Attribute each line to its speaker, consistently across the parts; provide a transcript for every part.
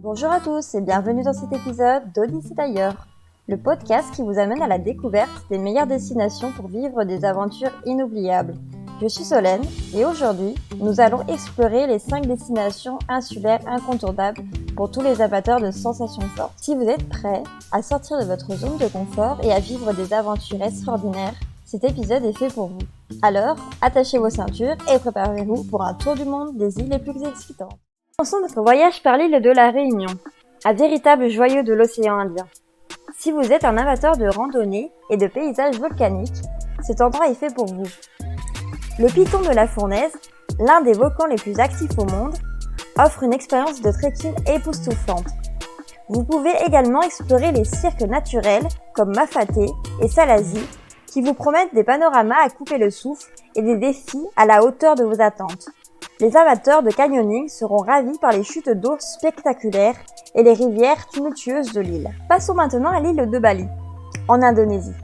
Speaker 1: Bonjour à tous et bienvenue dans cet épisode d'Odyssée d'ailleurs, le podcast qui vous amène à la découverte des meilleures destinations pour vivre des aventures inoubliables. Je suis Solène et aujourd'hui, nous allons explorer les 5 destinations insulaires incontournables pour tous les amateurs de sensations fortes. Si vous êtes prêts à sortir de votre zone de confort et à vivre des aventures extraordinaires, cet épisode est fait pour vous. Alors, attachez vos ceintures et préparez-vous pour un tour du monde des îles les plus excitantes. Commençons notre voyage par l'île de la Réunion, un véritable joyau de l'océan Indien. Si vous êtes un amateur de randonnée et de paysages volcaniques, cet endroit est fait pour vous. Le Piton de la Fournaise, l'un des volcans les plus actifs au monde, offre une expérience de trekking époustouflante. Vous pouvez également explorer les cirques naturels comme Mafaté et Salazie qui vous promettent des panoramas à couper le souffle et des défis à la hauteur de vos attentes. Les amateurs de canyoning seront ravis par les chutes d'eau spectaculaires et les rivières tumultueuses de l'île. Passons maintenant à l'île de Bali, en Indonésie.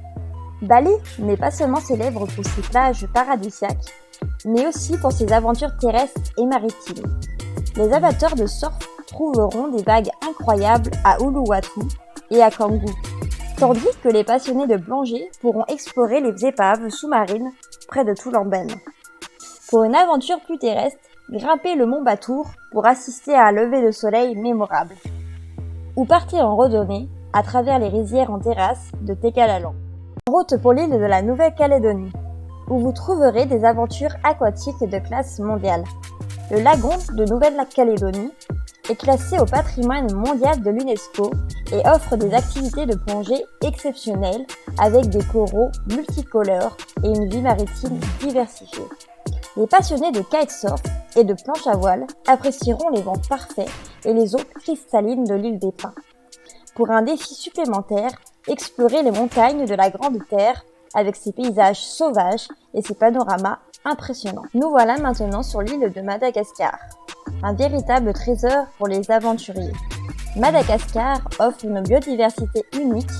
Speaker 1: Bali n'est pas seulement célèbre pour ses plages paradisiaques, mais aussi pour ses aventures terrestres et maritimes. Les amateurs de surf trouveront des vagues incroyables à Uluwatu et à Canggu, tandis que les passionnés de plongée pourront explorer les épaves sous-marines près de Tulamben. Pour une aventure plus terrestre, grimpez le mont Batour pour assister à un lever de soleil mémorable. Ou partez en randonnée à travers les rizières en terrasse de Tekalalan. En route pour l'île de la Nouvelle-Calédonie, où vous trouverez des aventures aquatiques de classe mondiale. Le lagon de Nouvelle-Calédonie est classé au patrimoine mondial de l'UNESCO et offre des activités de plongée exceptionnelles avec des coraux multicolores et une vie maritime diversifiée. Les passionnés de kitesurf et de planche à voile apprécieront les vents parfaits et les eaux cristallines de l'île des Pins. Pour un défi supplémentaire, explorez les montagnes de la Grande Terre avec ses paysages sauvages et ses panoramas impressionnants. Nous voilà maintenant sur l'île de Madagascar, un véritable trésor pour les aventuriers. Madagascar offre une biodiversité unique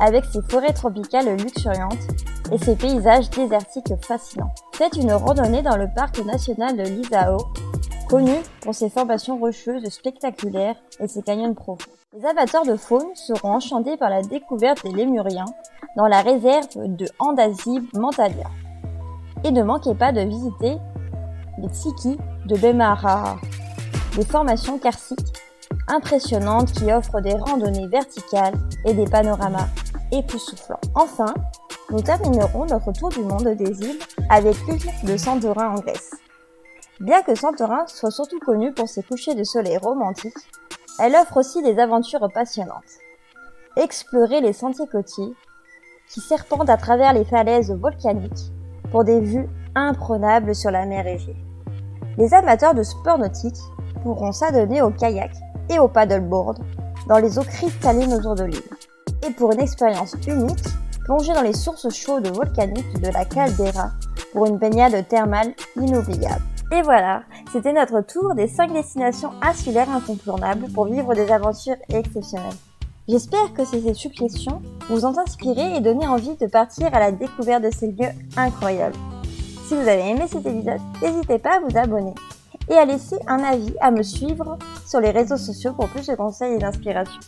Speaker 1: avec ses forêts tropicales luxuriantes et ses paysages désertiques fascinants. Faites une randonnée dans le parc national de l'Isao, connu pour ses formations rocheuses spectaculaires et ses canyons profonds. Les amateurs de faune seront enchantés par la découverte des lémuriens dans la réserve de Andasibe-Mantalia. Et ne manquez pas de visiter les Tsikis de Bemaraha, des formations karstiques impressionnantes qui offrent des randonnées verticales et des panoramas époustouflants. Enfin, nous terminerons notre tour du monde des îles avec l'île de Santorin en Grèce. Bien que Santorin soit surtout connue pour ses couchers de soleil romantiques, elle offre aussi des aventures passionnantes. Explorez les sentiers côtiers qui serpentent à travers les falaises volcaniques pour des vues imprenables sur la mer Égée. Les amateurs de sport nautique pourront s'adonner au kayak et au paddleboard dans les eaux cristallines autour de l'île. Et pour une expérience unique, plongez dans les sources chaudes volcaniques de la caldeira pour une baignade thermale inoubliable. Et voilà, c'était notre tour des 5 destinations insulaires incontournables pour vivre des aventures exceptionnelles. J'espère que ces suggestions vous ont inspiré et donné envie de partir à la découverte de ces lieux incroyables. Si vous avez aimé cet épisode, n'hésitez pas à vous abonner et à laisser un avis, à me suivre sur les réseaux sociaux pour plus de conseils et d'inspiration.